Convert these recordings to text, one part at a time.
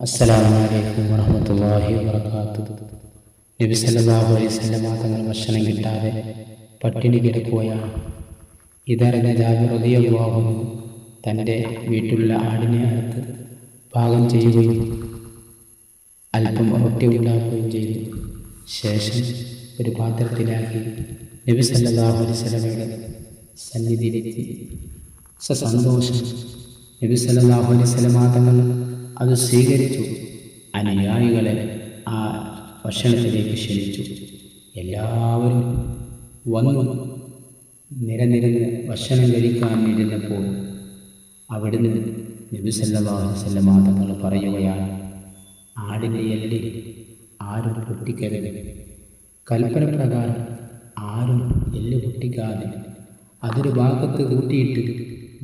അസ്സലാമു അലൈക്കും വറഹ്മത്തുള്ളാഹി വബറകാതുഹു. നബി സല്ലല്ലാഹു അലൈഹി വസല്ലം തങ്ങൾ ഭക്ഷണം കിട്ടാതെ പട്ടിണി കിടക്കുകയാണ്. ഇതറിഞ്ഞ ജാബിർ റളിയല്ലാഹു അൻഹു തൻ്റെ വീട്ടിലുള്ള ആടിനെ അറുത്ത് പാകം ചെയ്യുകയും അല്പം റൊട്ടി ഉണ്ടാക്കുകയും ചെയ്തു. ശേഷം ഒരു പാത്രത്തിലാക്കി നബി സല്ലല്ലാഹു അലൈഹി വസല്ലമയുടെ സന്നിധിയിലെത്തി. സന്തോഷം നബി സല്ലല്ലാഹു അലൈഹി വസല്ലം തങ്ങൾ അത് സ്വീകരിച്ചു. അനുയായികളെ ആ ഭക്ഷണത്തിലേക്ക് ക്ഷണിച്ചു. എല്ലാവരും വന്നു നിരനിരന്ന് ഭക്ഷണം കഴിക്കാൻ ഇരുന്നപ്പോൾ അവിടുന്ന് നബി സല്ലല്ലാഹു അലൈഹി വസല്ലം തങ്ങൾ പറയുകയാണ്, ആടിൻ്റെ എല്ല് ആരും പൊട്ടിക്കരുത്. കൽപ്പന പ്രകാരം ആരും എല്ല് പൊട്ടിക്കാതെ അതൊരു ഭാഗത്ത് കൂട്ടിയിട്ട്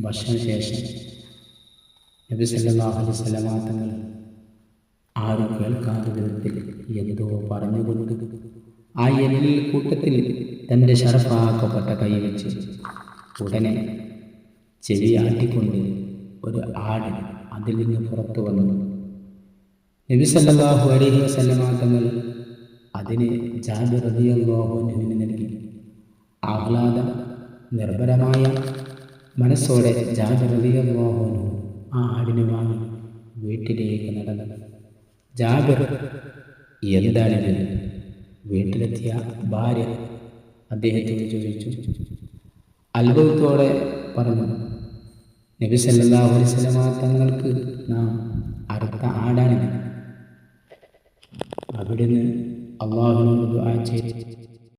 ഭക്ഷണശേഷം നബി സല്ലല്ലാഹു അലൈഹി വസല്ലം തങ്ങൾ ആരും കേൾക്കാത്ത വിധത്തിൽ എന്തോ പറഞ്ഞുകൊണ്ട് ആ എല്ലിൽ കൂട്ടത്തിൽ തൻ്റെ ശറഫാക്കപ്പെട്ട കൈ വെച്ച് ഉടനെ ചെവി ആട്ടിക്കൊണ്ട് ഒരു ആട് അതിൽ നിന്ന് പുറത്തു വന്നു. നബി സല്ലല്ലാഹു അലൈഹി വസല്ലം തങ്ങൾ അതിന് ജാബിർ റളിയല്ലാഹു അൻഹുവിന് നൽകി. ആഹ്ലാദം നിർഭരമായ മനസ്സോടെ ജാബിർ റളിയല്ലാഹു അൻഹു ആ ആടിനെ വാങ്ങി വീട്ടിലേക്ക് നടന്നു. ജാബിർ, എന്താണിത്? വീട്ടിലെത്തിയ ഭാര്യ അദ്ദേഹത്തോട് ചോദിച്ചു. അത്ഭുതത്തോടെ പറഞ്ഞു, നബി സല്ലല്ലാഹു അലൈഹി വസല്ലം തങ്ങൾക്ക് നാം അറുത്ത ആടാണിത്. അവിടുന്ന് അല്ലാഹുവിനോട് ദുആ ചെയ്തു